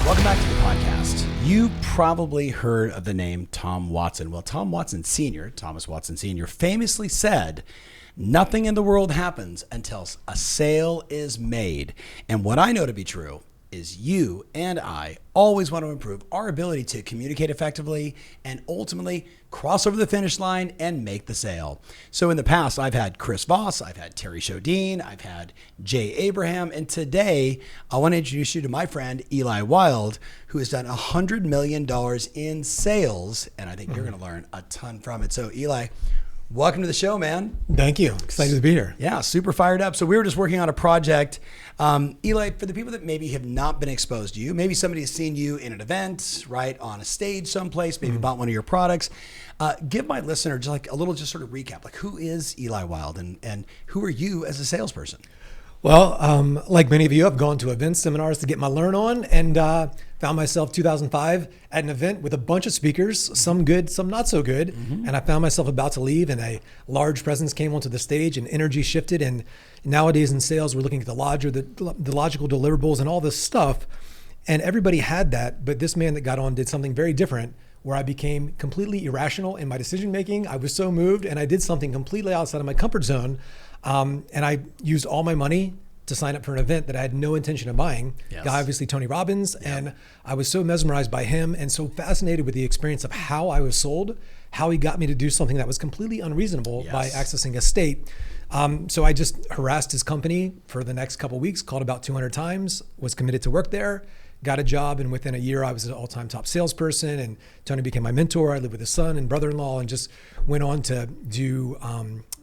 Welcome back to the podcast. You probably heard of the name Tom Watson. Well, Thomas Watson Sr., famously said, nothing in the world happens until a sale is made. And what I know to be true is you and I always want to improve our ability to communicate effectively and ultimately cross over the finish line and make the sale. So in the past, I've had Chris Voss, I've had Terry Shodine, I've had Jay Abraham, and today I want to introduce you to my friend Eli Wilde, who has done $100 million in sales, and I think you're going to learn a ton from it. So Eli, welcome to the show, man. Thank you. Excited to be here. Yeah, super fired up. So we were just working on a project. Eli, for the people that maybe have not been exposed to you, maybe somebody has seen you in an event, right, on a stage someplace, maybe bought one of your products. Give my listener just like a little just sort of recap. Like, who is Eli Wilde and who are you as a salesperson? Well, like many of you, I've gone to events, seminars to get my learn on, and found myself 2005 at an event with a bunch of speakers, some good, some not so good. And I found myself about to leave, and a large presence came onto the stage and energy shifted. And nowadays in sales, we're looking at the logical deliverables and all this stuff. And everybody had that, but this man that got on did something very different, where I became completely irrational in my decision making. I was so moved, and I did something completely outside of my comfort zone. And I used all my money to sign up for an event that I had no intention of buying. Yes. Guy, obviously Tony Robbins. Yeah. And I was so mesmerized by him and so fascinated with the experience of how I was sold, how he got me to do something that was completely unreasonable by accessing a state. So I just harassed his company for the next couple of weeks, called about 200 times, was committed to work there, got a job, and within a year I was an all-time top salesperson, and Tony became my mentor. I lived with his son and brother-in-law and just went on to do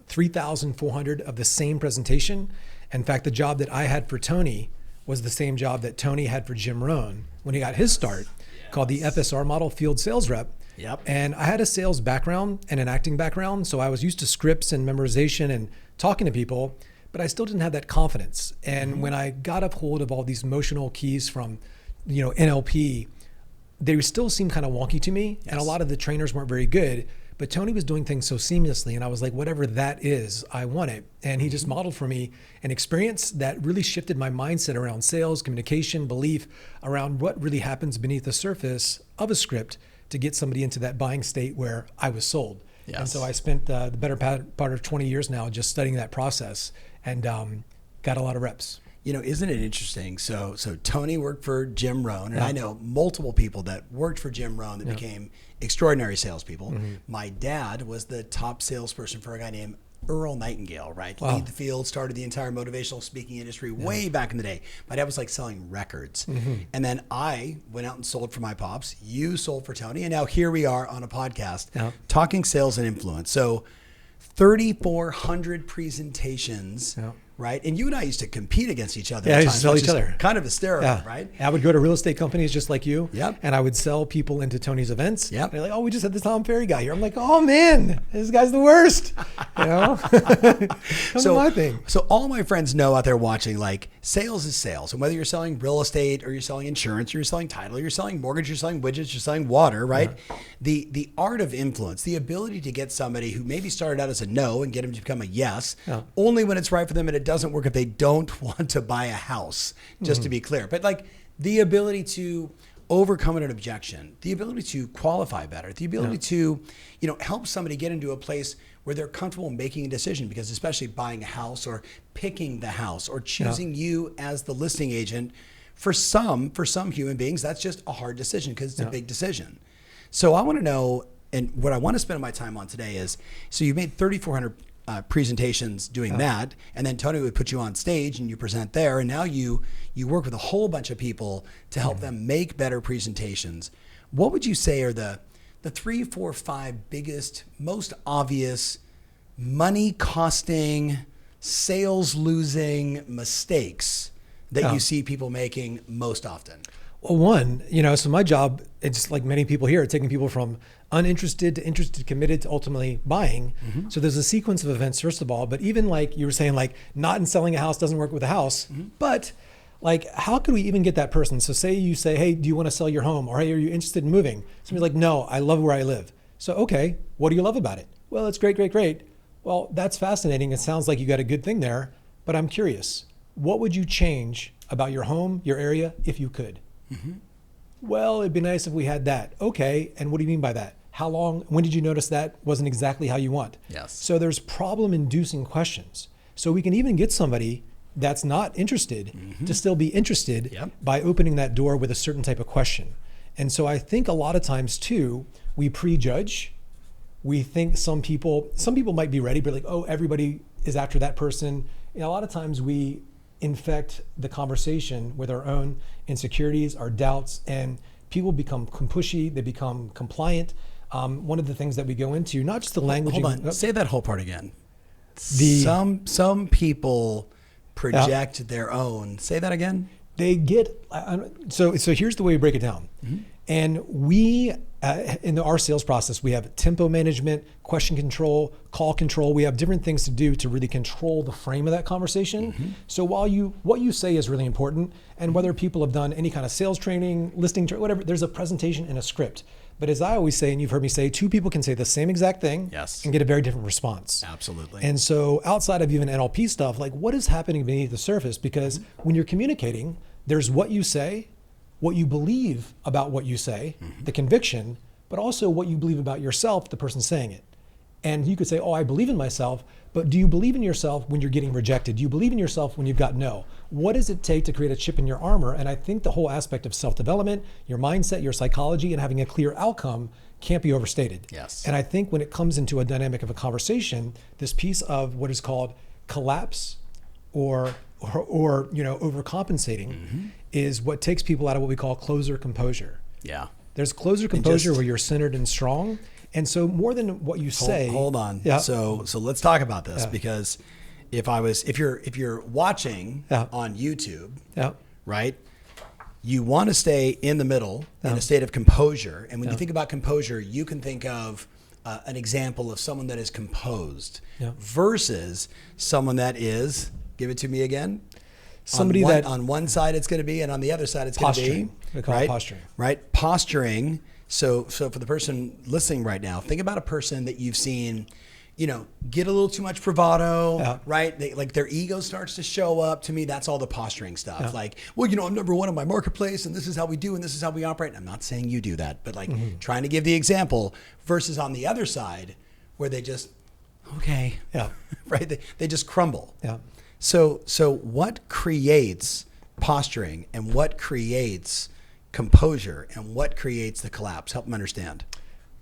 3,400 of the same presentation. In fact, the job that I had for Tony was the same job that Tony had for Jim Rohn when he got his start, called the FSR model, field sales rep. Yep. And I had a sales background and an acting background, so I was used to scripts and memorization and talking to people, but I still didn't have that confidence. And when I got a hold of all these emotional keys from, NLP, they still seemed kind of wonky to me. Yes. And a lot of the trainers weren't very good, but Tony was doing things so seamlessly. And I was like, whatever that is, I want it. And he just modeled for me an experience that really shifted my mindset around sales, communication, belief, around what really happens beneath the surface of a script to get somebody into that buying state where I was sold. Yes. And so I spent the better part of 20 years now just studying that process and got a lot of reps. Isn't it interesting? So Tony worked for Jim Rohn, and I know multiple people that worked for Jim Rohn that became extraordinary salespeople. My dad was the top salesperson for a guy named Earl Nightingale, right? Wow. Lead the field, started the entire motivational speaking industry way back in the day. My dad was like selling records. And then I went out and sold for my pops. You sold for Tony. And now here we are on a podcast talking sales and influence. So 3,400 presentations. Right. And you and I used to compete against each other. Yeah, I used to sell each other. Kind of hysterical, right? I would go to real estate companies just like you. Yep. And I would sell people into Tony's events. Yep. And they're like, oh, we just had this Tom Ferry guy here. I'm like, oh man, this guy's the worst. Come to my thing. So all my friends know out there watching, like, sales is sales. And whether you're selling real estate or you're selling insurance, or you're selling title, you're selling mortgage, you're selling widgets, you're selling water, right? The art of influence, the ability to get somebody who maybe started out as a no and get them to become a yes, only when it's right for them, and it doesn't work if they don't want to buy a house, just to be clear. But like the ability to overcome an objection, the ability to qualify better, the ability to, help somebody get into a place where they're comfortable making a decision, because especially buying a house or picking the house or choosing you as the listing agent, for some human beings, that's just a hard decision because it's a big decision. So I want to know, and what I want to spend my time on today is, so you made 3,400 presentations doing that, and then Tony would put you on stage and you present there, and now you work with a whole bunch of people to help them make better presentations. What would you say are the 3, 4, 5 biggest, most obvious money costing, sales losing mistakes that you see people making most often? Well, one, so my job, it's like many people here, taking people from uninterested to interested, committed to ultimately buying. So there's a sequence of events, first of all, but even like you were saying, like not in selling a house doesn't work with a house, but like, how could we even get that person? So say you say, hey, do you want to sell your home? Or hey, are you interested in moving? Somebody's like, no, I love where I live. So, okay, what do you love about it? Well, it's great, great, great. Well, that's fascinating. It sounds like you got a good thing there, but I'm curious, what would you change about your home, your area, if you could? Well, it'd be nice if we had that. Okay, and what do you mean by that? How long, when did you notice that wasn't exactly how you want? Yes. So there's problem-inducing questions. So we can even get somebody that's not interested to still be interested by opening that door with a certain type of question. And so I think a lot of times too, we prejudge. We think some people might be ready, but like, oh, everybody is after that person. You know, a lot of times we infect the conversation with our own insecurities, our doubts, and people become pushy, they become compliant. One of the things that we go into, not just the language. Hold on, say that whole part again. Some people project their own. Say that again. They get, so here's the way we break it down. And we, in our sales process, we have tempo management, question control, call control. We have different things to do to really control the frame of that conversation. So while what you say is really important, and whether people have done any kind of sales training, listing, whatever, there's a presentation and a script. But as I always say, and you've heard me say, two people can say the same exact thing and get a very different response. Absolutely. And so outside of even NLP stuff, like what is happening beneath the surface? Because when you're communicating, there's what you say, what you believe about what you say, the conviction, but also what you believe about yourself, the person saying it. And you could say, oh, I believe in myself, but do you believe in yourself when you're getting rejected? Do you believe in yourself when you've got no? What does it take to create a chip in your armor? And I think the whole aspect of self-development, your mindset, your psychology, and having a clear outcome can't be overstated. Yes. And I think when it comes into a dynamic of a conversation, this piece of what is called collapse or overcompensating is what takes people out of what we call closer composure. Yeah. There's closer composure where you're centered and strong. And so more than what you say. Hold on. Yeah. So let's talk about this because if you're watching on YouTube, right? You want to stay in the middle in a state of composure. And when you think about composure, you can think of an example of someone that is composed versus someone that is, give it to me again. Somebody on one side it's going to be, and on the other side it's going to be. We call it posturing. Right? Posturing. So for the person listening right now, think about a person that you've seen, get a little too much bravado, right? Their ego starts to show up. To me, that's all the posturing stuff. Like, well, I'm number one in my marketplace, and this is how we do, and this is how we operate. I'm not saying you do that, but trying to give the example versus on the other side where they just, right? They just crumble. Yeah. So what creates posturing and what creates composure and what creates the collapse? Help them understand.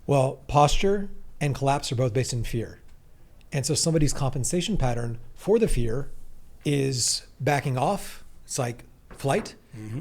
Well, posture and collapse are both based in fear. And so somebody's compensation pattern for the fear is backing off. It's like flight.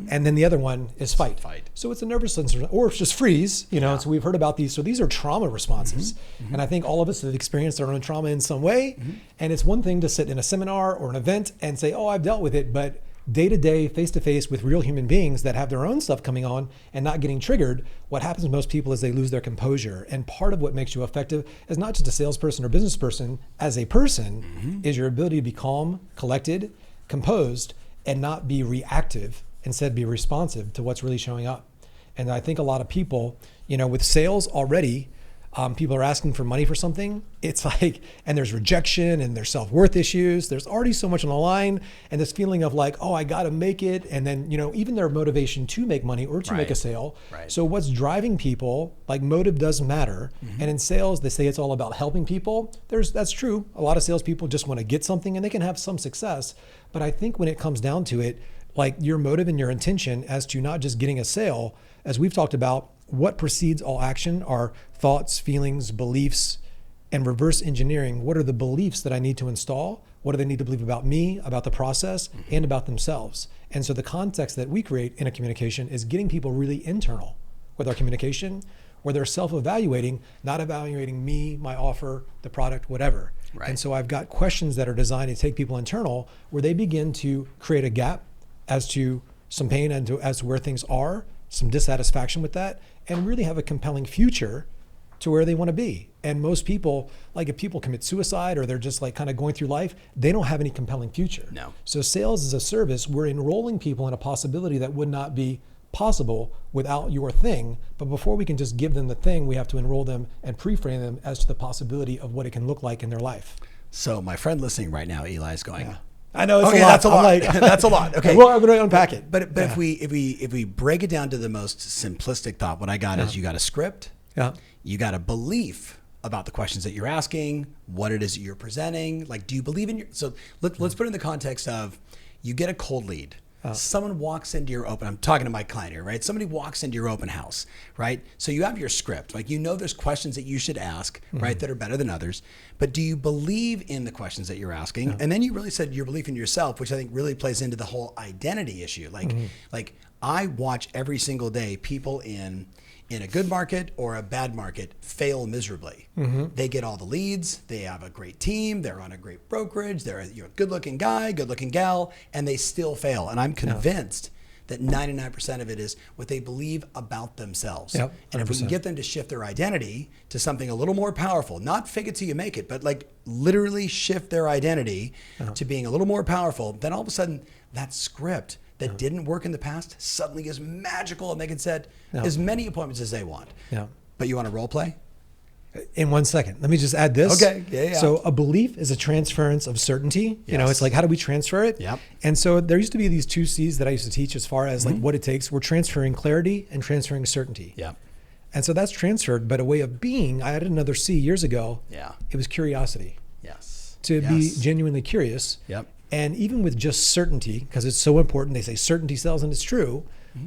And then the other one is fight. So it's a nervous system, or it's just freeze, So we've heard about these. So these are trauma responses. And I think all of us have experienced our own trauma in some way. And it's one thing to sit in a seminar or an event and say, oh, I've dealt with it. But day to day, face to face with real human beings that have their own stuff coming on and not getting triggered, what happens to most people is they lose their composure. And part of what makes you effective as not just a salesperson or business person, as a person, is your ability to be calm, collected, composed, and not be reactive. Instead, be responsive to what's really showing up. And I think a lot of people, with sales already, people are asking for money for something. It's like, and there's rejection and there's self-worth issues. There's already so much on the line, and this feeling of like, oh, I got to make it. And then, even their motivation to make money or to make a sale. Right. So what's driving people, like motive does matter. And in sales, they say it's all about helping people. That's true. A lot of salespeople just want to get something and they can have some success. But I think when it comes down to it, like your motive and your intention as to not just getting a sale, as we've talked about, what precedes all action are thoughts, feelings, beliefs, and reverse engineering. What are the beliefs that I need to install? What do they need to believe about me, about the process, and about themselves? And so the context that we create in a communication is getting people really internal with our communication, where they're self-evaluating, not evaluating me, my offer, the product, whatever. Right. And so I've got questions that are designed to take people internal, where they begin to create a gap as to some pain and as to where things are, some dissatisfaction with that, and really have a compelling future to where they want to be. And most people, like if people commit suicide or they're just like kind of going through life, they don't have any compelling future. No. So sales is a service. We're enrolling people in a possibility that would not be possible without your thing. But before we can just give them the thing, we have to enroll them and pre-frame them as to the possibility of what it can look like in their life. So my friend listening right now, Eli, is going, I know it's Okay, a lot. that's a I'm lot. like, That's a lot. Okay. Well, I'm going to unpack it. But if we break it down to the most simplistic thought, what I got is you got a script, you got a belief about the questions that you're asking, what it is that you're presenting. Like, do you believe in your? So let's put it in the context of you get a cold lead. Someone walks into your open, I'm talking to my client here, right? Somebody walks into your open house, right? So you have your script, like, there's questions that you should ask, right? That are better than others. But do you believe in the questions that you're asking? And then you really said your belief in yourself, which I think really plays into the whole identity issue. Like I watch every single day people in a good market or a bad market fail miserably. They get all the leads, they have a great team, they're on a great brokerage, they're a good-looking guy, good-looking gal, and they still fail. And I'm convinced that 99% of it is what they believe about themselves. Yep, and if we can get them to shift their identity to something a little more powerful, not fake it till you make it, but like literally shift their identity to being a little more powerful, then all of a sudden that script that didn't work in the past suddenly is magical, and they can set as many appointments as they want. But you want to role play? In 1 second, let me just add this. Okay. Yeah. So a belief is a transference of certainty. You know, it's like, how do we transfer it? Yep. And so there used to be these 2 C's that I used to teach as far as like what it takes. We're transferring clarity and transferring certainty. Yeah. And so that's transferred, but a way of being, I added another C years ago. Yeah. It was curiosity. Yes. To be genuinely curious. Yep. And even with just certainty, because it's so important, they say certainty sells, and it's true.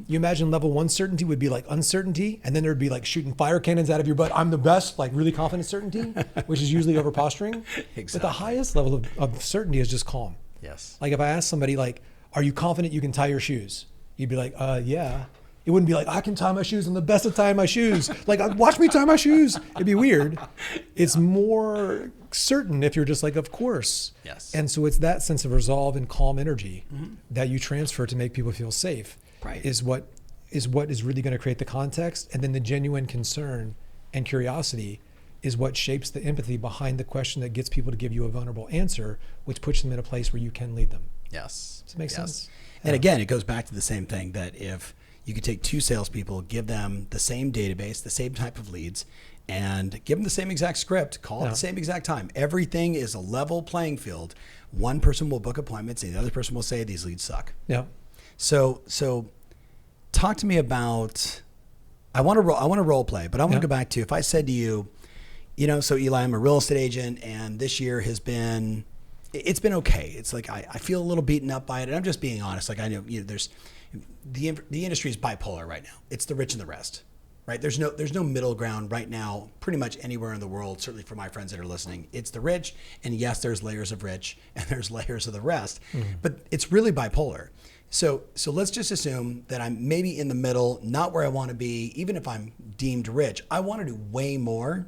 You imagine level 1 certainty would be like uncertainty, and then there'd be like shooting fire cannons out of your butt. I'm the best, like really confident certainty, which is usually over posturing. Exactly. But the highest level of certainty is just calm. Yes. Like if I ask somebody like, are you confident you can tie your shoes? You'd be like, yeah. It wouldn't be like, I can tie my shoes. I'm the best at tying my shoes. Like, watch me tie my shoes. It'd be weird. It's more certain if you're just like, of course. Yes. And so it's that sense of resolve and calm energy that you transfer to make people feel safe. Right. Is what is really going to create the context. And then the genuine concern and curiosity is what shapes the empathy behind the question that gets people to give you a vulnerable answer, which puts them in a place where you can lead them. Yes. Does it make sense? And again, it goes back to the same thing, that if you could take 2 salespeople, give them the same database, the same type of leads, and give them the same exact script, call at the same exact time. Everything is a level playing field. One person will book appointments, and the other person will say these leads suck. Yeah. So talk to me about, I want to role play, but I want to go back to, if I said to you, so Eli, I'm a real estate agent, and this year it's been okay. It's like, I feel a little beaten up by it, and I'm just being honest. Like, I know, there's, the industry is bipolar right now. It's the rich and the rest, right? There's no middle ground right now, pretty much anywhere in the world, certainly for my friends that are listening. It's the rich, and yes, there's layers of rich and there's layers of the rest, but it's really bipolar. So let's just assume that I'm maybe in the middle, not where I want to be. Even if I'm deemed rich, I want to do way more.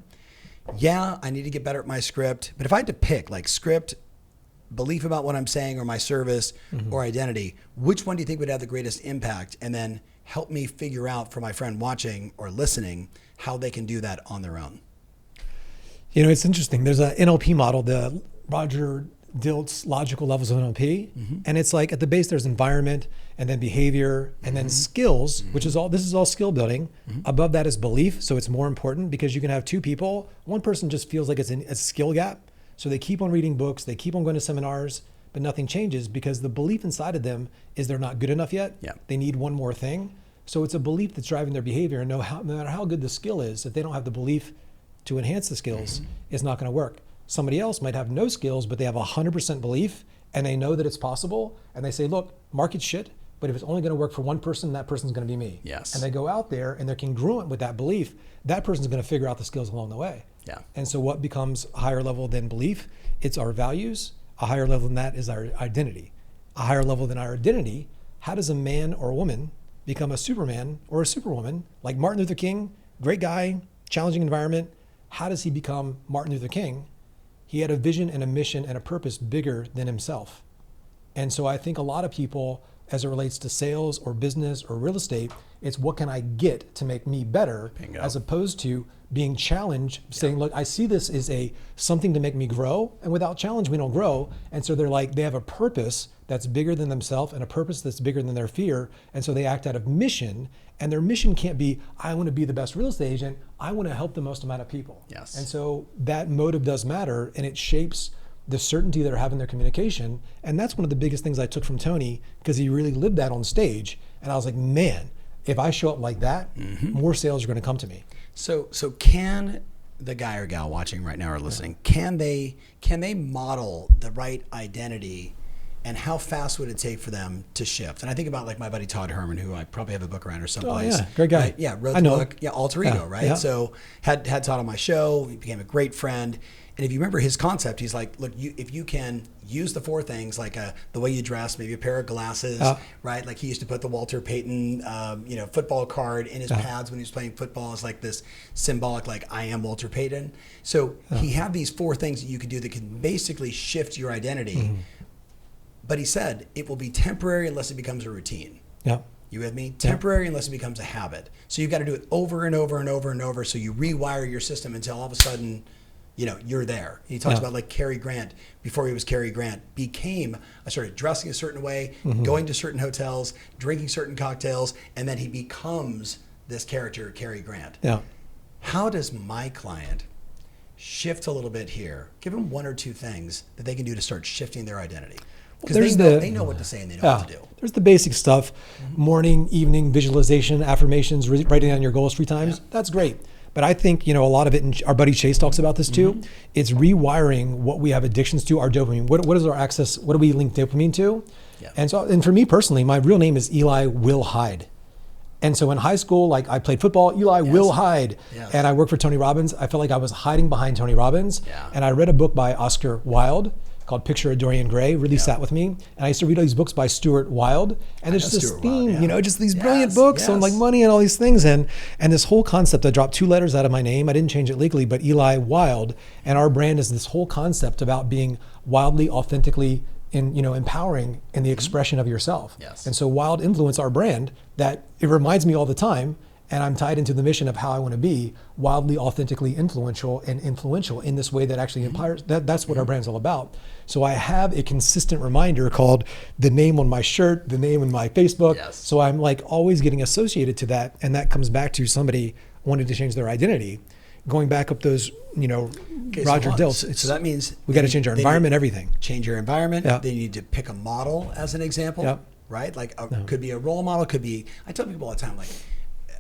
Yeah, I need to get better at my script, but if I had to pick, like, script, belief about what I'm saying, or my service, or identity, which one do you think would have the greatest impact? And then help me figure out, for my friend watching or listening, how they can do that on their own. It's interesting. There's a NLP model, the Roger Dilt's logical levels of NLP. And it's like, at the base, there's environment, and then behavior, and then skills, which is this is all skill building. Above that is belief. So it's more important, because you can have 2 people. One person just feels like it's a skill gap. So they keep on reading books, they keep on going to seminars, but nothing changes, because the belief inside of them is they're not good enough yet. Yeah. They need one more thing. So it's a belief that's driving their behavior, and no matter how good the skill is, if they don't have the belief to enhance the skills, it's not going to work. Somebody else might have no skills, but they have 100% belief, and they know that it's possible, and they say, look, market's shit, but if it's only going to work for one person, that person's going to be me. Yes. And they go out there, and they're congruent with that belief. That person's going to figure out the skills along the way. Yeah. And so what becomes a higher level than belief? It's our values. A higher level than that is our identity. A higher level than our identity, how does a man or a woman become a Superman or a Superwoman? Like Martin Luther King, great guy, challenging environment. How does he become Martin Luther King? He had a vision and a mission and a purpose bigger than himself. And so I think a lot of people, as it relates to sales or business or real estate, it's what can I get to make me better? Bingo. As opposed to being challenged, saying, look, I see this as something to make me grow, and without challenge, we don't grow. And so they have a purpose that's bigger than themselves and a purpose that's bigger than their fear. And so they act out of mission, and their mission can't be, I want to be the best real estate agent. I want to help the most amount of people. Yes. And so that motive does matter, and it shapes the certainty they're having in their communication. And that's one of the biggest things I took from Tony, because he really lived that on stage. And I was like, man, if I show up like that, more sales are going to come to me. So can the guy or gal watching right now or listening, can they model the right identity, and how fast would it take for them to shift? And I think about like my buddy Todd Herman, who I probably have a book around or someplace. Oh yeah, great guy. Right? Yeah, wrote the book. Yeah, Alter Ego, right? Yeah. So had Todd on my show. He became a great friend. And if you remember his concept, he's like, look, if you can use the 4 things, like the way you dress, maybe a pair of glasses, right? Like he used to put the Walter Payton, football card in his pads when he was playing football as like this symbolic, like I am Walter Payton. So he had these 4 things that you could do that can basically shift your identity. But he said it will be temporary unless it becomes a routine. Yeah. You with me? Temporary unless it becomes a habit. So you've got to do it over and over and over and over. So you rewire your system until all of a sudden, you're there. He talks about like Cary Grant, before he was Cary Grant, I started dressing a certain way, going to certain hotels, drinking certain cocktails, and then he becomes this character, Cary Grant. Yeah. How does my client shift a little bit here? Give them 1 or 2 things that they can do to start shifting their identity. Because they know what to say and they know what to do. There's the basic stuff, morning, evening, visualization, affirmations, writing down your goals 3 times. That's great. But I think, a lot of it, and our buddy Chase talks about this too, it's rewiring what we have addictions to, our dopamine. What is our access? What do we link dopamine to? Yeah. And for me personally, my real name is Eli Will Hyde. And so in high school, like I played football, Eli Will Hyde. Yes. And I worked for Tony Robbins. I felt like I was hiding behind Tony Robbins. Yeah. And I read a book by Oscar Wilde called Picture of Dorian Gray, really sat with me. And I used to read all these books by Stuart Wilde. And there's just this theme, just these brilliant books on like money and all these things. And this whole concept, I dropped 2 letters out of my name. I didn't change it legally, but Eli Wilde. And our brand is this whole concept about being wildly, authentically, empowering in the expression of yourself. Yes. And so Wilde influenced our brand, that it reminds me all the time, and I'm tied into the mission of how I want to be wildly, authentically influential in this way that actually empowers. That's what our brand's all about. So I have a consistent reminder called the name on my shirt, the name on my Facebook. Yes. So I'm like always getting associated to that. And that comes back to somebody wanting to change their identity. Going back up those, Roger Dilts. So that means we got to change our environment, everything. Change your environment. Yeah. Then you need to pick a model as an example, right? Like could be a role model, could be, I tell people all the time, like,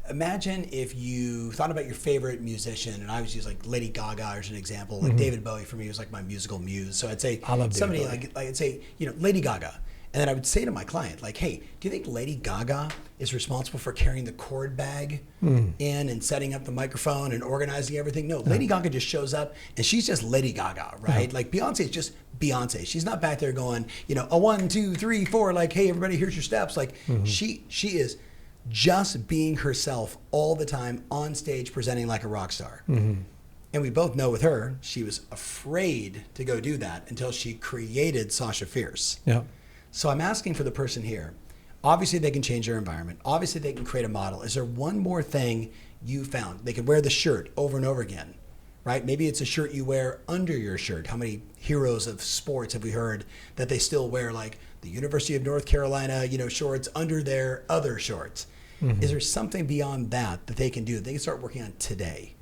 imagine if you thought about your favorite musician, and I always use like Lady Gaga as an example. Like David Bowie for me was like my musical muse. So I'd say somebody like I'd say, Lady Gaga. And then I would say to my client, like, hey, do you think Lady Gaga is responsible for carrying the cord bag in and setting up the microphone and organizing everything? No, Lady Gaga just shows up and she's just Lady Gaga, right? Like Beyonce is just Beyonce. She's not back there going, a 1, 2, 3, 4, like, hey, everybody, here's your steps. Like she is just being herself all the time on stage, presenting like a rock star. And we both know with her, she was afraid to go do that until she created Sasha Fierce. Yeah. So I'm asking for the person here. Obviously, they can change their environment. Obviously, they can create a model. Is there one more thing you found? They could wear the shirt over and over again, right? Maybe it's a shirt you wear under your shirt. How many heroes of sports have we heard that they still wear, like the University of North Carolina, shorts under their other shorts? Is there something beyond that they can do that they can start working on today?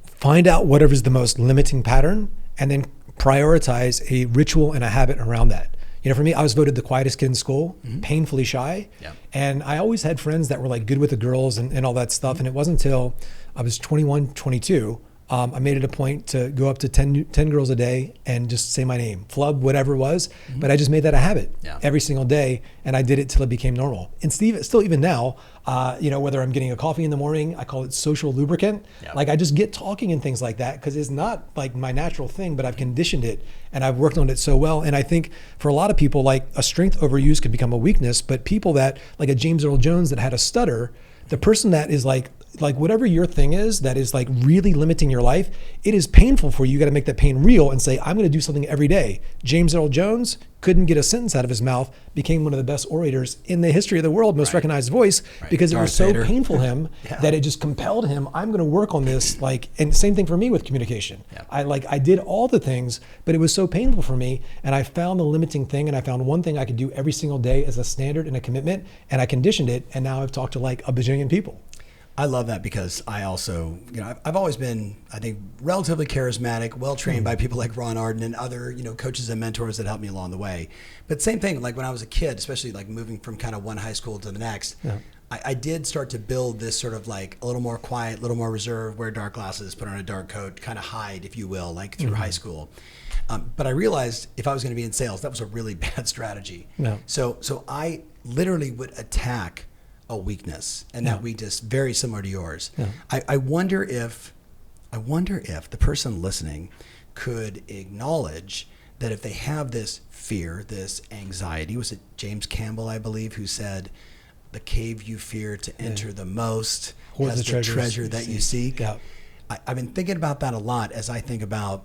Find out whatever's the most limiting pattern and then prioritize a ritual and a habit around that. For me, I was voted the quietest kid in school, painfully shy. Yeah. And I always had friends that were like good with the girls and all that stuff. And it wasn't until I was 21, 22, I made it a point to go up to 10 girls a day and just say my name, flub, whatever it was. But I just made that a habit every single day. And I did it till it became normal. And still even now, whether I'm getting a coffee in the morning, I call it social lubricant. Yep. Like I just get talking and things like that because it's not like my natural thing, but I've conditioned it and I've worked on it so well. And I think for a lot of people, like a strength overuse can become a weakness, but people that like a James Earl Jones that had a stutter, the person that is like whatever your thing is that is like really limiting your life, it is painful for you. You got to make that pain real and say, I'm going to do something every day. James Earl Jones couldn't get a sentence out of his mouth, became one of the best orators in the history of the world, most recognized voice, because it was so painful to him that it just compelled him. I'm going to work on this. And same thing for me with communication. Yeah. I did all the things, but it was so painful for me. And I found the limiting thing, and I found one thing I could do every single day as a standard and a commitment, and I conditioned it. And now I've talked to like a bajillion people. I love that because I also, I've always been, I think, relatively charismatic, well trained by people like Ron Arden and other, coaches and mentors that helped me along the way. But same thing, like when I was a kid, especially like moving from kind of one high school to the next, I did start to build this sort of like a little more quiet, a little more reserved, wear dark glasses, put on a dark coat, kind of hide, if you will, like through high school. But I realized if I was going to be in sales, that was a really bad strategy. So I literally would attack a weakness, and that weakness very similar to yours. I wonder if the person listening could acknowledge that if they have this fear, this anxiety, was it James Campbell, I believe, who said, "The cave you fear to enter the most has the treasure that you seek." I've been thinking about that a lot as I think about,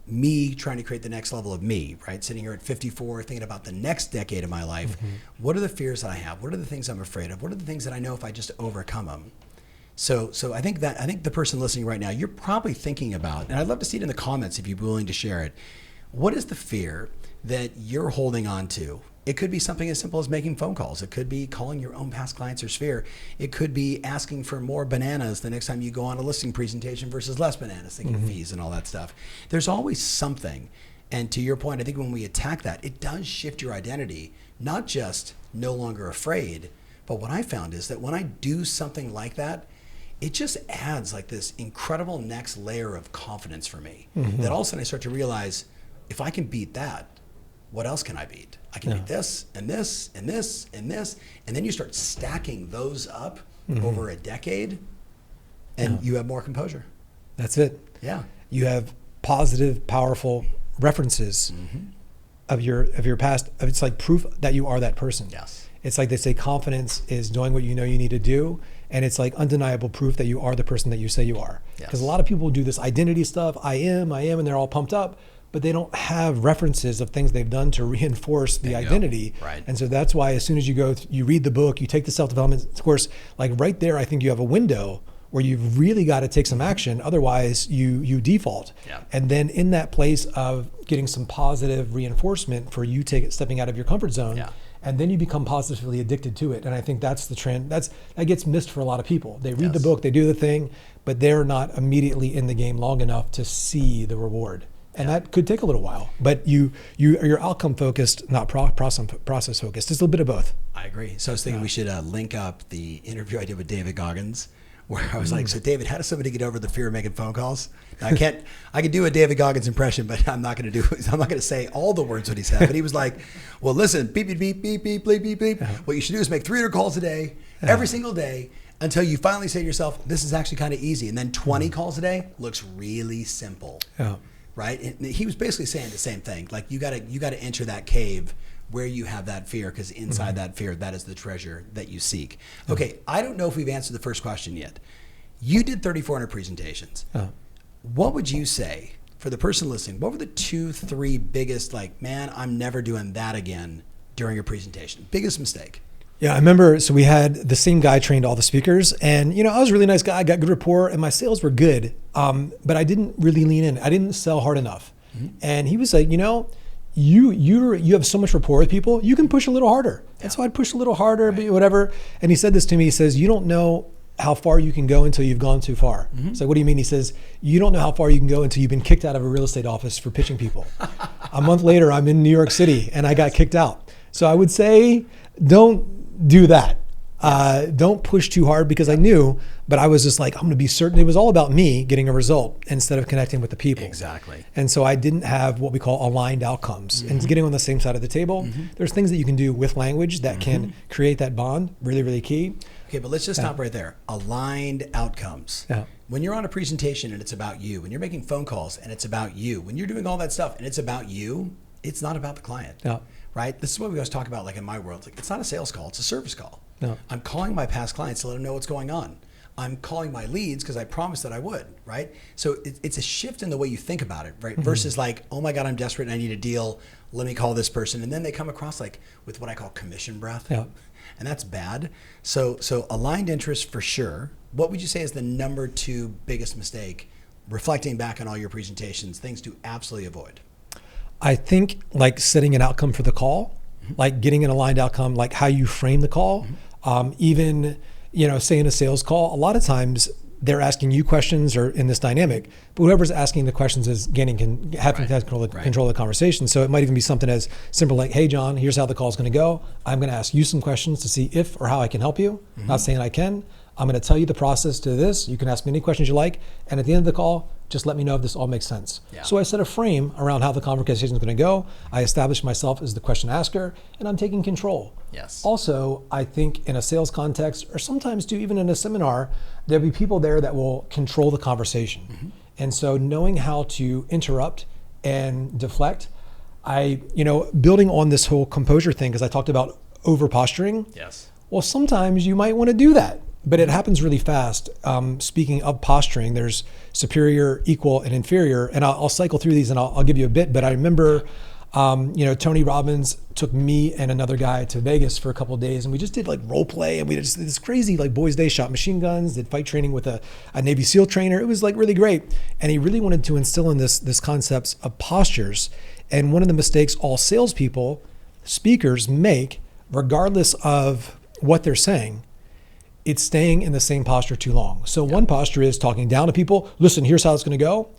me trying to create the next level of me, right? Sitting here at 54, thinking about the next decade of my life. What are the fears that I have? What are the things I'm afraid of? What are the things that I know if I just overcome them? So I think the person listening right now, you're probably thinking about, and I'd love to see it in the comments if you're willing to share it. What is the fear that you're holding on to? It could be something as simple as making phone calls. It could be calling your own past clients or sphere. It could be asking for more bananas the next time you go on a listing presentation versus less bananas, thinking fees and all that stuff. There's always something. And to your point, I think when we attack that, it does shift your identity, not just no longer afraid, but what I found is that when I do something like that, it just adds like this incredible next layer of confidence for me. That all of a sudden I start to realize, if I can beat that, what else can I beat? I can beat this and this and this and this. And then you start stacking those up over a decade, and you have more composure. That's it. Yeah. You have positive, powerful references of your past. It's like proof that you are that person. Yes. It's like they say confidence is knowing what you know you need to do. And it's like undeniable proof that you are the person that you say you are. Because a lot of people do this identity stuff. I am, and they're all pumped up, but they don't have references of things they've done to reinforce the identity. Right. And so that's why as soon as you go, you read the book, you take the self-development course, like right there, I think you have a window where you've really got to take some action. Otherwise you default. And then in that place of getting some positive reinforcement for you stepping out of your comfort zone, and then you become positively addicted to it. And I think that's the trend. That gets missed for a lot of people. They read the book, they do the thing, but they're not immediately in the game long enough to see the reward. And that could take a little while, but you're outcome focused, not process focused. It's a little bit of both. I agree. So I was thinking we should link up the interview I did with David Goggins, where I was like, so David, how does somebody get over the fear of making phone calls? Now, I can do a David Goggins impression, but I'm not going to say all the words that he said. But he was like, well, listen, beep, beep, beep, beep, beep, beep, beep, beep. What you should do is make 300 calls a day, every single day, until you finally say to yourself, this is actually kind of easy. And then 20 calls a day looks really simple. Right? And he was basically saying the same thing. Like you got to enter that cave where you have that fear, because inside that fear, that is the treasure that you seek. Okay, I don't know if we've answered the first question yet. You did 3,400 presentations. What would you say for the person listening? What were the 2-3 biggest, like, man, I'm never doing that again during your presentation? Biggest mistake? Yeah, I remember, so we had the same guy trained all the speakers, and I was a really nice guy, I got good rapport, and my sales were good, but I didn't really lean in. I didn't sell hard enough. And he was like, you have so much rapport with people, you can push a little harder. And so I'd push a little harder, but whatever. And he said this to me, he says, you don't know how far you can go until you've gone too far. So what do you mean? He says, you don't know how far you can go until you've been kicked out of a real estate office for pitching people. A month later, I'm in New York City and I got kicked out. So I would say, don't do that. Don't push too hard, because I knew, but I was just like, I'm going to be certain. It was all about me getting a result instead of connecting with the people. Exactly. And so I didn't have what we call aligned outcomes. And getting on the same side of the table, there's things that you can do with language that can create that bond, really, really key. Okay, but let's just stop right there. Aligned outcomes. When you're on a presentation and it's about you, when you're making phone calls and it's about you, when you're doing all that stuff and it's about you, it's not about the client. Right? This is what we always talk about, like in my world. Like, it's not a sales call, it's a service call. I'm calling my past clients to let them know what's going on. I'm calling my leads because I promised that I would, right? So it's a shift in the way you think about it, right? Versus like, oh my God, I'm desperate and I need a deal. Let me call this person. And then they come across like with what I call commission breath. And that's bad. So aligned interest for sure. What would you say is the number 2 biggest mistake, reflecting back on all your presentations, things to absolutely avoid? I think like setting an outcome for the call, like getting an aligned outcome, like how you frame the call. Even, say in a sales call, a lot of times they're asking you questions or in this dynamic, but whoever's asking the questions is having control of the conversation. So it might even be something as simple like, hey, John, here's how the call is going to go. I'm going to ask you some questions to see if or how I can help you. Not saying I can. I'm going to tell you the process to this. You can ask me any questions you like. And at the end of the call, just let me know if this all makes sense. Yeah. So I set a frame around how the conversation is going to go. I establish myself as the question asker, and I'm taking control. Yes. Also, I think in a sales context, or sometimes too, even in a seminar, there'll be people there that will control the conversation. And so knowing how to interrupt and deflect, building on this whole composure thing, because I talked about over posturing. Yes. Well, sometimes you might want to do that, but it happens really fast. Speaking of posturing, there's superior, equal, and inferior. And I'll cycle through these and I'll give you a bit, but I remember, Tony Robbins took me and another guy to Vegas for a couple of days, and we just did like role play, and we just did this crazy like boys' day, shot machine guns, did fight training with a Navy SEAL trainer. It was like really great. And he really wanted to instill in this concepts of postures. And one of the mistakes all salespeople, speakers make, regardless of what they're saying, it's staying in the same posture too long. So one posture is talking down to people. Listen, here's how it's going to go.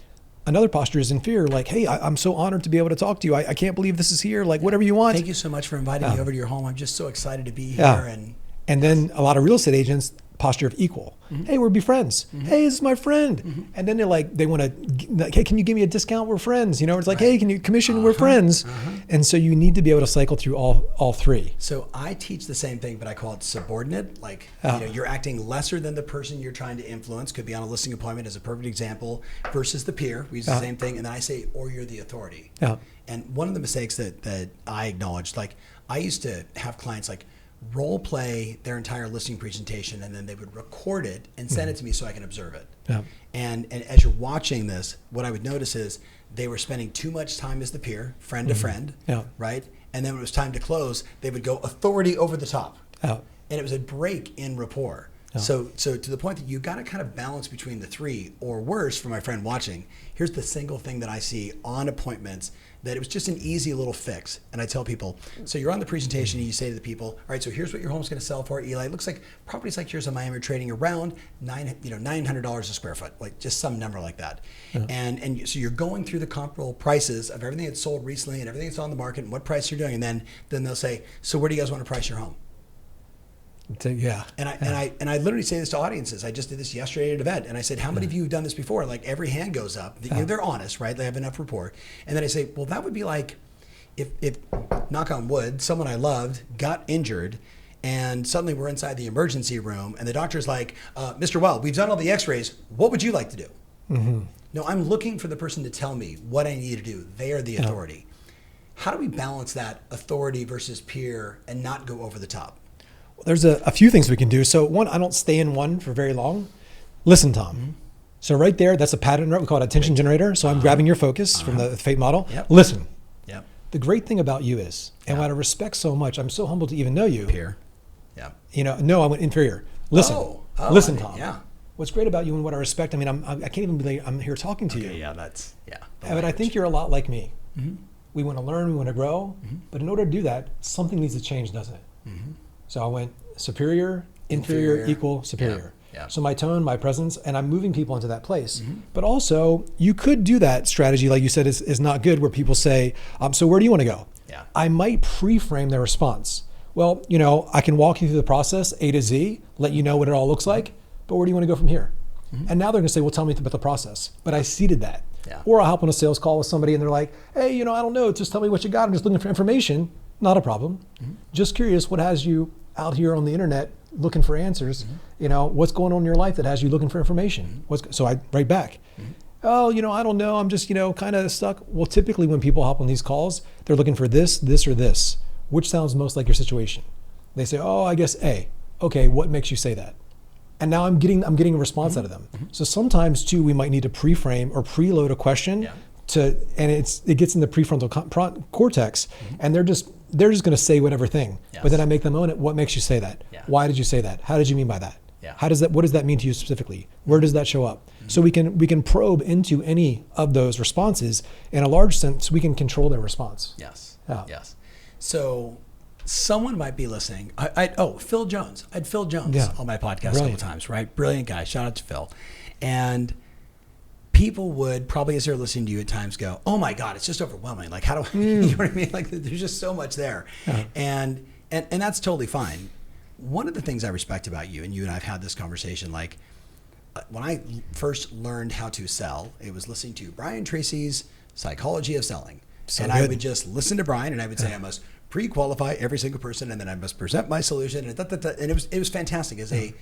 Another posture is inferior, like, hey, I'm so honored to be able to talk to you. I can't believe this is here. Like, whatever you want. Thank you so much for inviting me over to your home. I'm just so excited to be here. And then a lot of real estate agents, posture of equal. Hey, we'll be friends. Hey, this is my friend. And then they want to, hey, can you give me a discount? We're friends. It's like, hey, can you commission? We're friends. And so you need to be able to cycle through all three. So I teach the same thing, but I call it subordinate. Like, you're acting lesser than the person you're trying to influence. Could be on a listing appointment as a perfect example, versus the peer. We use the same thing. And then I say, or you're the authority. And one of the mistakes that I acknowledged, like I used to have clients like role play their entire listing presentation, and then they would record it and send it to me so I can observe it. And as you're watching this, what I would notice is they were spending too much time as the peer, friend to friend, right? And then when it was time to close, they would go authority over the top. And it was a break in rapport. So to the point that you got to kind of balance between the three, or worse, for my friend watching, here's the single thing that I see on appointments that it was just an easy little fix. And I tell people, so you're on the presentation and you say to the people, all right, so here's what your home's going to sell for, Eli. It looks like properties like yours in Miami are trading around $900 a square foot, like just some number like that. And so you're going through the comparable prices of everything that's sold recently and everything that's on the market and what price you're doing. And then they'll say, so where do you guys want to price your home? And I literally say this to audiences. I just did this yesterday at an event, and I said, how many of you have done this before? Like every hand goes up. They're honest, right? They have enough rapport. And then I say, well, that would be like if knock on wood, someone I loved got injured, and suddenly we're inside the emergency room, and the doctor's like, Mr. Wilde, we've done all the x-rays. What would you like to do? No, I'm looking for the person to tell me what I need to do. They are the authority. How do we balance that authority versus peer and not go over the top? There's a few things we can do. So one, I don't stay in one for very long. Listen, Tom. So right there, that's a pattern, we call it attention generator. So I'm grabbing your focus from the fate model. Listen. The great thing about you is, and what I respect so much, I'm so humbled to even know you. Peer. No, I went inferior. Listen. Listen, Tom. Yeah. What's great about you and what I respect, I can't even believe I'm here talking to you. But I think you're a lot like me. We want to learn, we want to grow, but in order to do that, something needs to change, doesn't it? So I went superior, inferior, equal, superior. So my tone, my presence, and I'm moving people into that place. But also, you could do that strategy, like you said, is not good, where people say, so where do you want to go? I might pre-frame their response. Well, I can walk you through the process, A to Z, let you know what it all looks like, but where do you want to go from here? And now they're going to say, well, tell me about the process. But I seeded that. Or I'll hop on a sales call with somebody and they're like, hey, I don't know, just tell me what you got. I'm just looking for information. Not a problem. Just curious, what has you out here on the internet looking for answers? What's going on in your life that has you looking for information? So I write back. Oh, I don't know. I'm just, kind of stuck. Well, typically when people hop on these calls, they're looking for this, or this. Which sounds most like your situation? They say, oh, I guess A. Okay, what makes you say that? And now I'm getting a response out of them. So sometimes too, we might need to pre-frame or preload a question and it gets in the prefrontal cortex, and they're just going to say whatever thing. But then I make them own it. What makes you say that? Why did you say that? How did you mean by that? What does that mean to you specifically? Where does that show up? So we can probe into any of those responses. In a large sense, we can control their response. So someone might be listening. Phil Jones. I had Phil Jones on my podcast a couple times, right? Brilliant guy. Shout out to Phil. And people would probably, as they're listening to you at times, go, "Oh my God, it's just overwhelming. Like, how do I?" You know what I mean? Like, there's just so much there, and that's totally fine. One of the things I respect about you, and you and I've had this conversation, like when I first learned how to sell, it was listening to Brian Tracy's Psychology of Selling, I would just listen to Brian, and I would say I must pre-qualify every single person, and then I must present my solution, and it was fantastic as a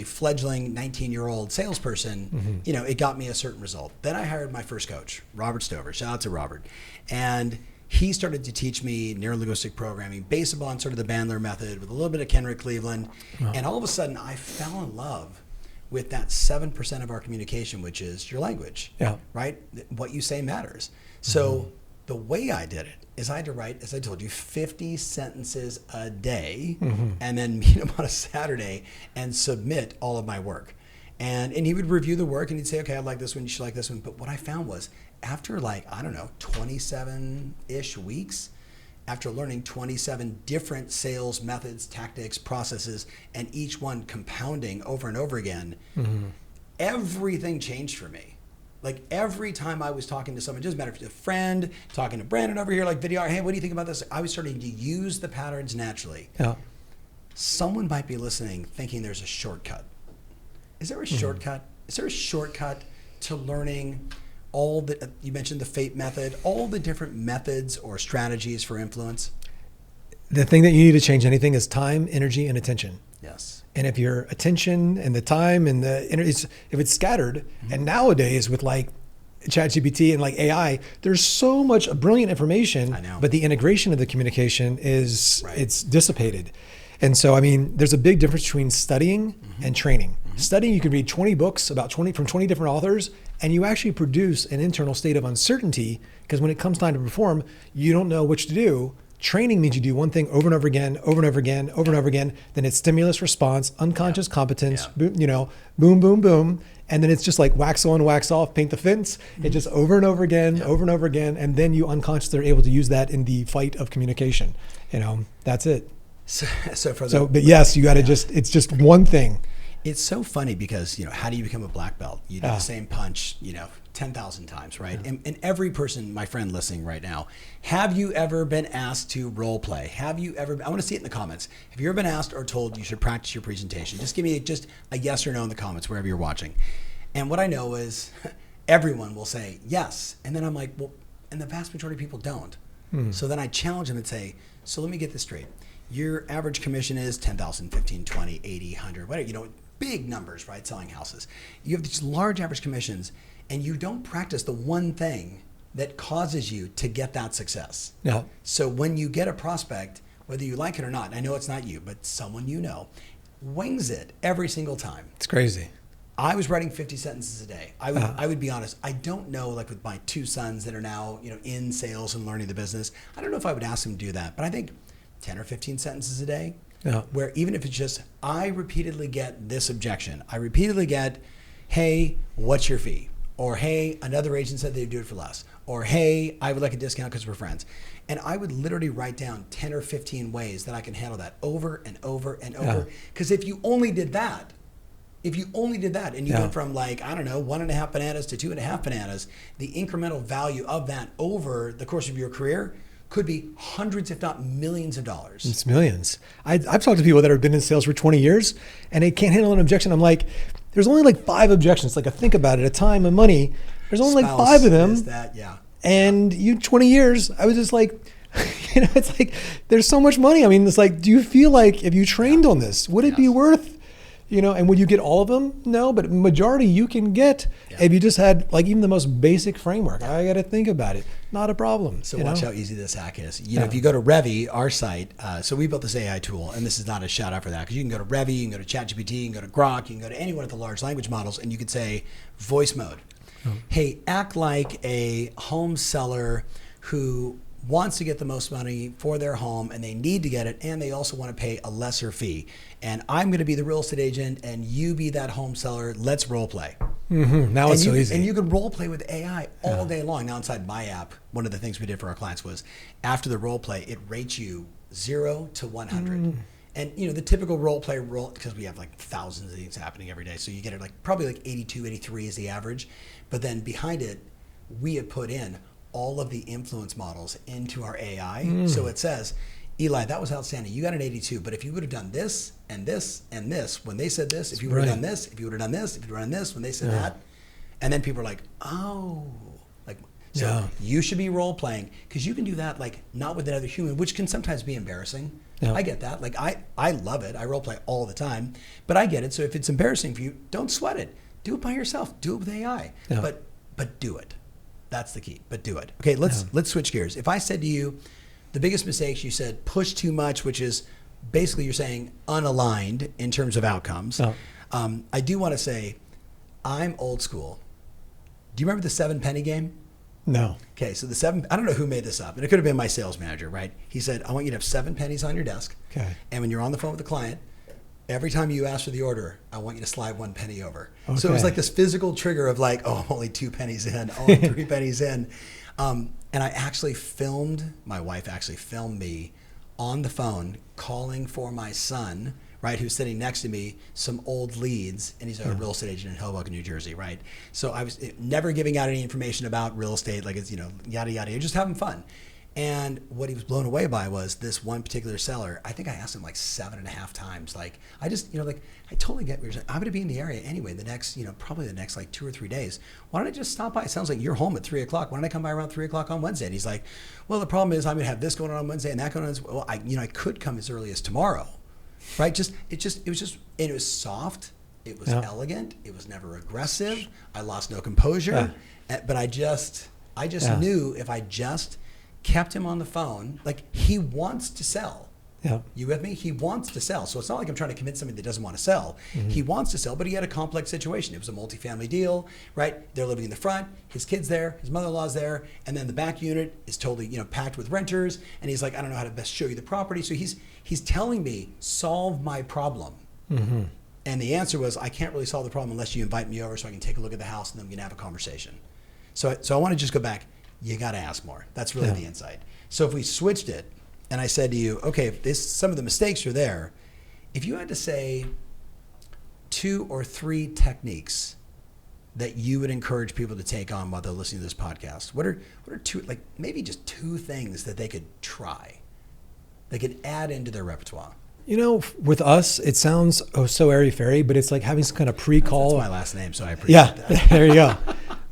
fledgling 19-year-old salesperson. You know, it got me a certain result. Then I hired my first coach, Robert Stover. Shout out to Robert, and he started to teach me neurolinguistic programming based upon sort of the Bandler method with a little bit of Kenrick Cleveland, and all of a sudden I fell in love with that 7% of our communication, which is your language. Right? What you say matters. So the way I did it is I had to write, as I told you, 50 sentences a day, and then meet him on a Saturday and submit all of my work. And he would review the work and he'd say, "Okay, I like this one, you should like this one." But what I found was after 27-ish weeks, after learning 27 different sales methods, tactics, processes, and each one compounding over and over again, everything changed for me. Like every time I was talking to someone, it doesn't matter if it's a friend, talking to Brandon over here, like video, "Hey, what do you think about this?" I was starting to use the patterns naturally. Someone might be listening thinking there's a shortcut. Is there a shortcut? Is there a shortcut to learning all the, you mentioned the FATE method, all the different methods or strategies for influence? The thing that you need to change anything is time, energy, and attention. Yes. And if your attention and the time and if it's scattered, and nowadays with like ChatGPT and like AI, there's so much brilliant information, I know. But the integration of the communication is it's dissipated. And so, I mean, there's a big difference between studying and training. Studying, you can read 20 books from 20 different authors, and you actually produce an internal state of uncertainty because when it comes time to perform, you don't know which to do. Training means you do one thing over and over again, over and over again, over and over again. Then it's stimulus response, unconscious competence, boom, boom, boom. And then it's just like wax on, wax off, paint the fence. It just over and over again, over and over again. And then you unconsciously are able to use that in the fight of communication. You know, that's it. But yes, you got to it's just one thing. It's so funny because, how do you become a black belt? You do the same punch, 10,000 times, right? And every person, my friend listening right now, have you ever been asked to role play? Have you ever, I want to see it in the comments. Have you ever been asked or told you should practice your presentation? Just give me just a yes or no in the comments, wherever you're watching. And what I know is everyone will say yes. And then I'm like, well, and the vast majority of people don't. So then I challenge them and say, so let me get this straight. Your average commission is 10,000, 15, 20, 80, 100, whatever, big numbers, right? Selling houses. You have these large average commissions and you don't practice the one thing that causes you to get that success. So when you get a prospect, whether you like it or not, I know it's not you, but someone wings it every single time. It's crazy. I was writing 50 sentences a day. I would be honest. I don't know, like with my two sons that are now, in sales and learning the business, I don't know if I would ask them to do that, but I think 10 or 15 sentences a day, where even if it's just, I repeatedly get this objection. I repeatedly get, "Hey, what's your fee?" Or, "Hey, another agent said they'd do it for less." Or, "Hey, I would like a discount because we're friends." And I would literally write down 10 or 15 ways that I can handle that over and over and over. Because if you only did that, and you went from 1.5 bananas to 2.5 bananas, the incremental value of that over the course of your career could be hundreds, if not millions of dollars. It's millions. I've talked to people that have been in sales for 20 years and they can't handle an objection. I'm like, there's only 5 objections. Like, think about it, a time and money. There's only 5 of them. And you 20 years, I was just like, it's like, there's so much money. I mean, it's like, do you feel like if you trained on this, would it be worth, and would you get all of them? No, but majority you can get if you just had even the most basic framework. I got to think about it. Not a problem. So watch how easy this hack is. If you go to Revy, our site, so we built this AI tool, and this is not a shout out for that, because you can go to Revy, you can go to ChatGPT, you can go to Grok, you can go to any one of the large language models, and you could say voice mode. Hey, act like a home seller who wants to get the most money for their home and they need to get it, and they also want to pay a lesser fee. And I'm going to be the real estate agent and you be that home seller. Let's role play. Now it's so easy. And you can role play with AI all day long. Now inside my app, one of the things we did for our clients was after the role play, it rates you 0 to 100. And the typical role, because we have like thousands of these happening every day. So you get it probably 82, 83 is the average. But then behind it, we have put in all of the influence models into our AI. So it says, Eli, that was outstanding. You got an 82, but if you would have done this and this and this when they said this, if you would have done this, if you would have done this, if you would have done this when they said that, and then people are like, oh, so you should be role playing, because you can do that not with another human, which can sometimes be embarrassing. Yeah. I get that. I love it. I role play all the time, but I get it. So if it's embarrassing for you, don't sweat it. Do it by yourself. Do it with AI. Yeah. But do it. That's the key. But do it. Okay, let's switch gears. If I said to you, the biggest mistakes, you said push too much, which is basically you're saying unaligned in terms of outcomes. Oh. I do want to say I'm old school. Do you remember the 7 penny game? No. Okay, so I don't know who made this up, and it could have been my sales manager, right? He said, I want you to have 7 pennies on your desk. Okay. And when you're on the phone with the client, every time you ask for the order, I want you to slide 1 penny over. Okay. So it was like this physical trigger of I'm only 2 pennies in, I'm 3 pennies in. And my wife actually filmed me on the phone calling for my son, right, who's sitting next to me, some old leads, and he's a real estate agent in Hoboken, New Jersey, right? So I was never giving out any information about real estate, it's, yada, yada, just having fun. And what he was blown away by was this one particular seller. I think I asked him 7.5 times. I totally get what you're saying. I'm going to be in the area anyway, probably the next 2 or 3 days. Why don't I just stop by? It sounds like you're home at 3 o'clock. Why don't I come by around 3 o'clock on Wednesday? And he's like, well, the problem is I'm going to have this going on Wednesday and that going on. Well, I could come as early as tomorrow, right? It was soft. It was elegant. It was never aggressive. I lost no composure. But I just knew if I just kept him on the phone, he wants to sell. Yeah. You with me? He wants to sell. So it's not like I'm trying to convince somebody that doesn't want to sell. Mm-hmm. He wants to sell, but he had a complex situation. It was a multifamily deal, right? They're living in the front, his kid's there, his mother-in-law's there, and then the back unit is totally, packed with renters, and he's like, I don't know how to best show you the property. So he's telling me, solve my problem. Mm-hmm. And the answer was, I can't really solve the problem unless you invite me over so I can take a look at the house and then we can have a conversation. So I want to just go back. You got to ask more. That's really the insight. So if we switched it and I said to you, okay, if some of the mistakes are there, if you had to say 2 or 3 techniques that you would encourage people to take on while they're listening to this podcast, what are 2, maybe just 2 things that they could try, they could add into their repertoire? With us, it sounds so airy-fairy, but it's like having some kind of pre-call. That's my last name, so I appreciate that. Yeah, there you go.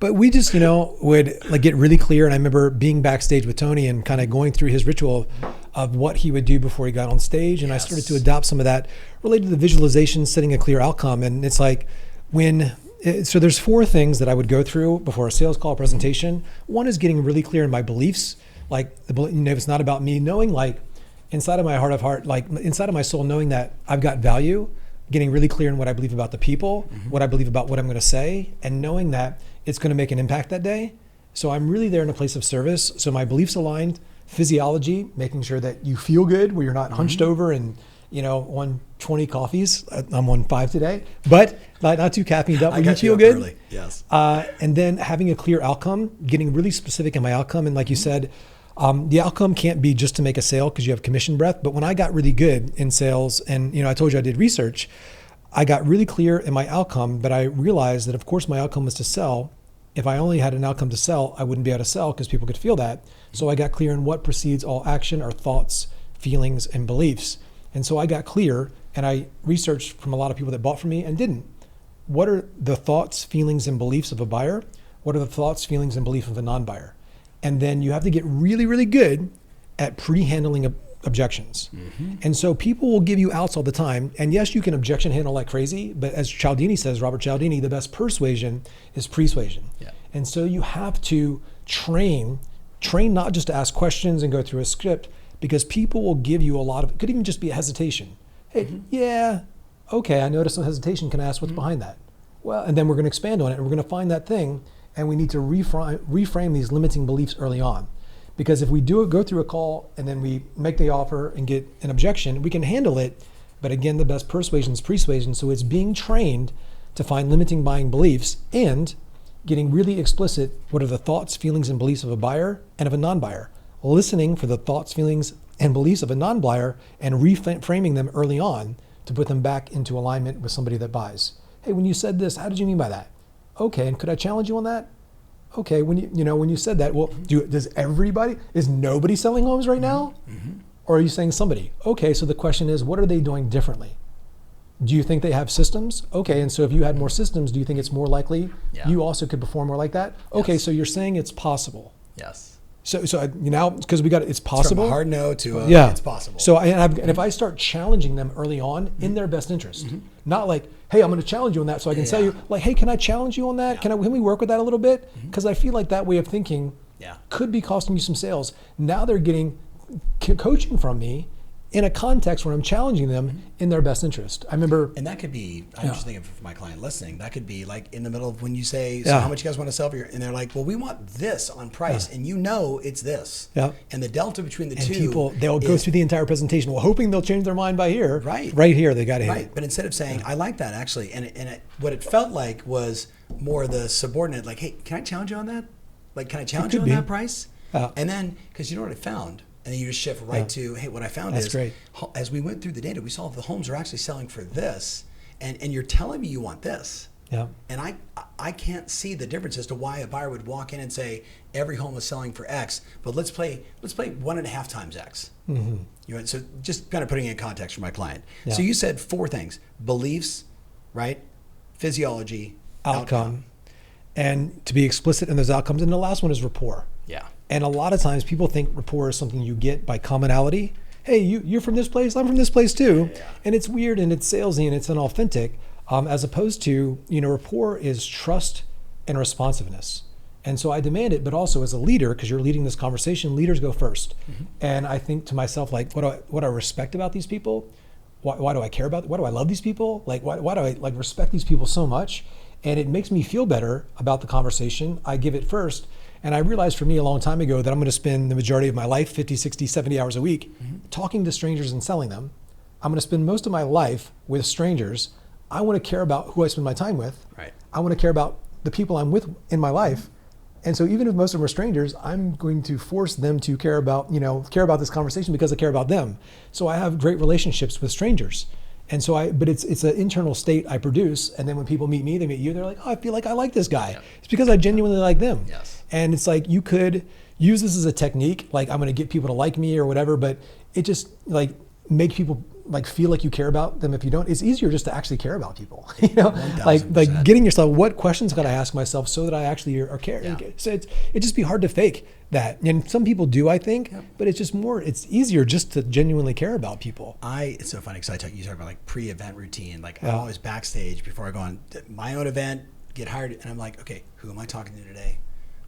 But we just, would get really clear. And I remember being backstage with Tony and kind of going through his ritual of what he would do before he got on stage. And I started to adopt some of that related to the visualization, setting a clear outcome. And it's so there's 4 things that I would go through before a sales call presentation. One is getting really clear in my beliefs. It's not about me, knowing inside of my heart of heart, inside of my soul, knowing that I've got value, getting really clear in what I believe about the people, what I believe about what I'm going to say, and knowing that it's going to make an impact that day. So I'm really there in a place of service. So my beliefs aligned, physiology, making sure that you feel good, where you're not hunched over and, on 20 coffees. I'm on 5 today, but not too caffeined up. Where you feel good. Early. Yes. And then having a clear outcome, getting really specific in my outcome. And like you said, the outcome can't be just to make a sale because you have commission breath. But when I got really good in sales and, I told you I did research, I got really clear in my outcome, but I realized that of course my outcome was to sell. If I only had an outcome to sell, I wouldn't be able to sell because people could feel that. So I got clear in what precedes all action are thoughts, feelings, and beliefs. And so I got clear and I researched from a lot of people that bought from me and didn't. What are the thoughts, feelings, and beliefs of a buyer? What are the thoughts, feelings, and beliefs of a non-buyer? And then you have to get really, really good at pre-handling objections. Mm-hmm. And so people will give you outs all the time. And yes, you can objection handle like crazy, but as Cialdini says, Robert Cialdini, the best persuasion is persuasion. Yeah. And so you have to train not just to ask questions and go through a script, because people will give you a lot of, it could even just be a hesitation. Hey, yeah, okay, I noticed some hesitation. Can I ask what's behind that? Well, and then we're going to expand on it and we're going to find that thing. And we need to reframe these limiting beliefs early on. Because if we go through a call and then we make the offer and get an objection, we can handle it. But again, the best persuasion is persuasion. So it's being trained to find limiting buying beliefs and getting really explicit. What are the thoughts, feelings, and beliefs of a buyer and of a non-buyer? Listening for the thoughts, feelings, and beliefs of a non-buyer and reframing them early on to put them back into alignment with somebody that buys. Hey, when you said this, how did you mean by that? Okay, and could I challenge you on that? Okay, when you said that, well, is nobody selling homes right now? Mm-hmm. Or are you saying somebody? Okay, so the question is, what are they doing differently? Do you think they have systems? Okay, and so if you had more systems, do you think it's more likely you also could perform more like that? Okay, so you're saying it's possible. Yes. So because it's possible. It's from a hard no to it's possible. So and if I start challenging them early on in their best interest, not like, hey, I'm going to challenge you on that so I can sell you. Like, hey, can I challenge you on that? Can we work with that a little bit? Because I feel like that way of thinking could be costing you some sales. Now they're getting coaching from me in a context where I'm challenging them in their best interest. I remember, and that could be, I'm just thinking for my client listening, that could be like in the middle of when you say, so how much you guys want to sell for your, and they're like, well, we want this on price, and it's this. Yeah. And the delta between the two. They'll go through the entire presentation, hoping they'll change their mind by here. Right. Right here, they got to hit it. But instead of saying, I like that actually, what it felt like was more the subordinate, like, hey, can I challenge you on that? Like, can I challenge you on that price? And then, because you know what I found? And then you just shift to, hey, what I found is, great. As we went through the data, we saw the homes are actually selling for this, and you're telling me you want this. Yeah. And I can't see the difference as to why a buyer would walk in and say every home is selling for X, but let's play 1.5 times X. Mm-hmm. So just kind of putting it in context for my client. Yeah. So you said 4 things: beliefs, right? Physiology, outcome. And to be explicit in those outcomes. And the last one is rapport. Yeah. And a lot of times people think rapport is something you get by commonality. Hey, you're from this place, I'm from this place too. Yeah. And it's weird and it's salesy and it's inauthentic, as opposed to, rapport is trust and responsiveness. And so I demand it, but also as a leader, because you're leading this conversation, leaders go first. Mm-hmm. And I think to myself, like, what I respect about these people? Why do I care about, why do I love these people? Like, why do I respect these people so much? And it makes me feel better about the conversation. I give it first. And I realized for me a long time ago that I'm going to spend the majority of my life, 50, 60, 70 hours a week, talking to strangers and selling them. I'm going to spend most of my life with strangers. I want to care about who I spend my time with. Right. I want to care about the people I'm with in my life. And so even if most of them are strangers, I'm going to force them to care about this conversation because I care about them. So I have great relationships with strangers. And so but it's an internal state I produce. And then when people meet me, they meet you, they're like, oh, I feel like I like this guy. Yep. It's because I genuinely like them. Yes. And it's like, you could use this as a technique, like I'm going to get people to like me or whatever, but it just like make people like feel like you care about them. If you don't, it's easier just to actually care about people, like getting yourself, what questions got to ask myself so that I actually are care. Yeah. So it just be hard to fake that. And some people do, I think, but it's easier just to genuinely care about people. It's so funny because you talk about like pre-event routine. Like I'm always backstage before I go on my own event, get hired. And I'm like, okay, who am I talking to today?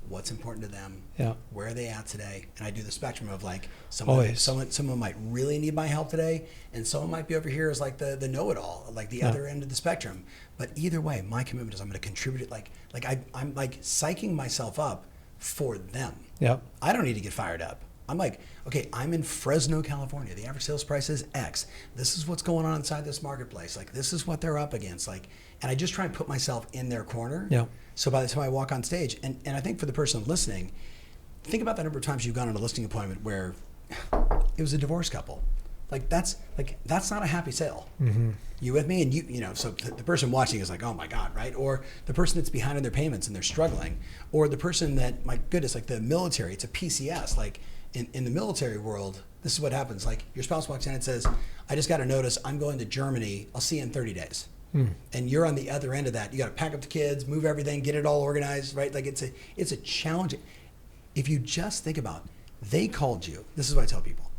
What's important to them? Yeah. Where are they at today? And I do the spectrum of like someone might really need my help today, and someone might be over here as like the know-it-all, like the other end of the spectrum. But either way, my commitment is I'm going to contribute it. Like I'm like psyching myself up for them. Yeah. I don't need to get fired up. I'm like, okay, I'm in Fresno, California. The average sales price is X. This is what's going on inside this marketplace. Like this is what they're up against. Like, and I just try and put myself in their corner. Yeah. So by the time I walk on stage, and I think for the person listening, think about the number of times you've gone on a listing appointment where it was a divorced couple. That's not a happy sale. Mm-hmm. You with me? And so the person watching is like, oh my God, right? Or the person that's behind on their payments and they're struggling. Or the person that, my goodness, like the military, it's a PCS. Like in the military world, this is what happens. Like your spouse walks in and says, I just got a notice, I'm going to Germany, I'll see you in 30 days. And you're on the other end of that. You got to pack up the kids, move everything, get it all organized, right? Like it's a challenge. If you just think about, they called you. This is what I tell people: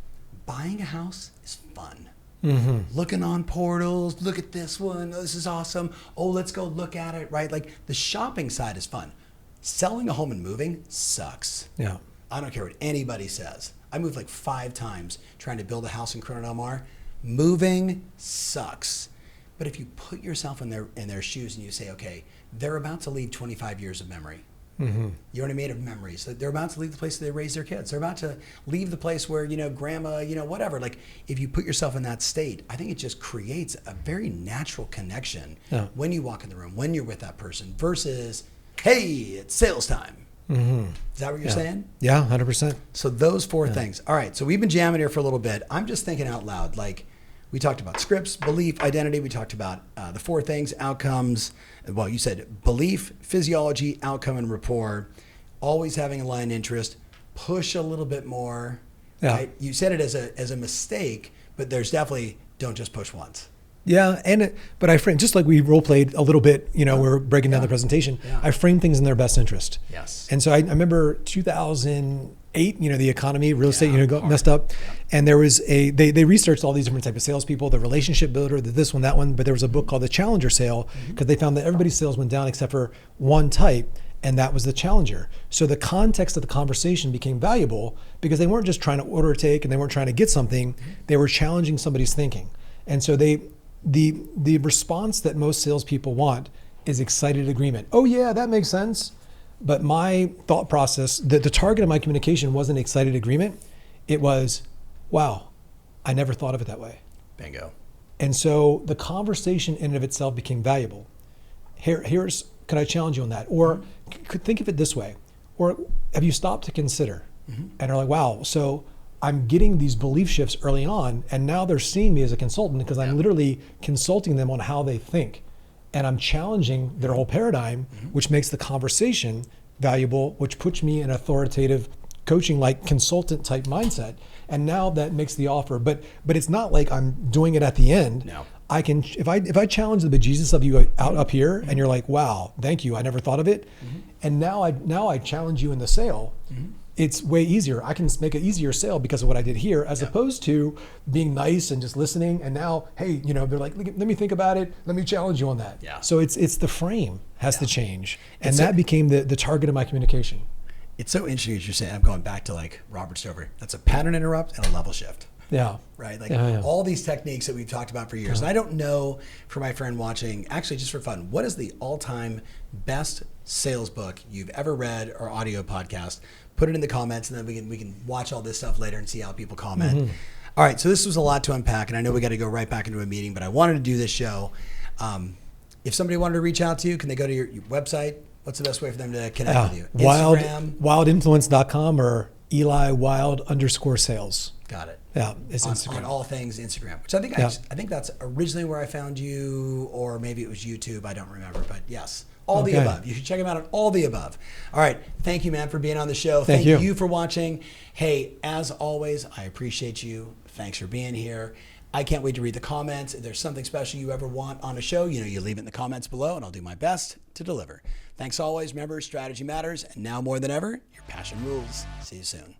buying a house is fun. Mm-hmm. Looking on portals, look at this one. Oh, this is awesome. Oh, let's go look at it, right? Like the shopping side is fun. Selling a home and moving sucks. Yeah. I don't care what anybody says. I moved like 5 times trying to build a house in Corona del Mar. Moving sucks. But if you put yourself in their shoes and you say, okay, they're about to leave 25 years of memory. Mm-hmm. You know what I mean? Of memories. They're about to leave the place where they raise their kids. They're about to leave the place where, grandma, whatever. Like if you put yourself in that state, I think it just creates a very natural connection when you walk in the room, when you're with that person versus, hey, it's sales time. Is that what you're saying? Yeah, 100%. So those four things. All right. So we've been jamming here for a little bit. I'm just thinking out loud. Like we talked about scripts, belief, identity. We talked about the four things, outcomes. Well, you said belief, physiology, outcome, and rapport. Always having aligned interest. Push a little bit more. Yeah. Right? You said it as a mistake, but there's definitely don't just push once. Yeah, but I frame, just like we role played a little bit, we're breaking down the presentation. Yeah. I frame things in their best interest. Yes. And so I remember 2008, the economy, real estate, got messed up. Yeah. And there was they researched all these different types of salespeople, the relationship builder, the this one, that one. But there was a book called The Challenger Sale because they found that everybody's sales went down except for one type. And that was the challenger. So the context of the conversation became valuable because they weren't just trying to order or take and they weren't trying to get something. They were challenging somebody's thinking. And so the response that most salespeople want is excited agreement. Oh yeah, that makes sense. But my thought process, the target of my communication wasn't excited agreement. It was, wow, I never thought of it that way. Bingo. And so the conversation in and of itself became valuable. Could I challenge you on that? Or could think of it this way. Or have you stopped to consider? And are like, wow, so I'm getting these belief shifts early on, and now they're seeing me as a consultant because I'm literally consulting them on how they think. And I'm challenging their whole paradigm, which makes the conversation valuable, which puts me in an authoritative coaching like consultant type mindset. And now that makes the offer. But it's not like I'm doing it at the end. No. I can, if I challenge the bejesus of you out up here and you're like, wow, thank you, I never thought of it. And now I challenge you in the sale. It's way easier. I can make an easier sale because of what I did here, as opposed to being nice and just listening. And now, hey, they're like, let me think about it. Let me challenge you on that. Yeah. So it's the frame has to change. And that became the target of my communication. It's so interesting as you're saying. I'm going back to like Robert Stover. That's a pattern interrupt and a level shift. Yeah. Right. Like all these techniques that we've talked about for years. And I don't know, for my friend watching, actually just for fun, what is the all-time best sales book you've ever read or audio podcast? Put it in the comments, and then we can watch all this stuff later and see how people comment. All right. So this was a lot to unpack, and I know we got to go right back into a meeting, but I wanted to do this show. If somebody wanted to reach out to you, can they go to your website? What's the best way for them to connect with you? Instagram? Wildinfluence.com or Eli Wilde _sales. Got it. Yeah, it's Instagram. On all things Instagram, which I think I think that's originally where I found you, or maybe it was YouTube. I don't remember, but yes, all the above. You should check them out on all the above. All right. Thank you, man, for being on the show. Thank you for watching. Hey, as always, I appreciate you. Thanks for being here. I can't wait to read the comments. If there's something special you ever want on a show, you leave it in the comments below, and I'll do my best to deliver. Thanks always. Remember, strategy matters, and now more than ever, your passion rules. See you soon.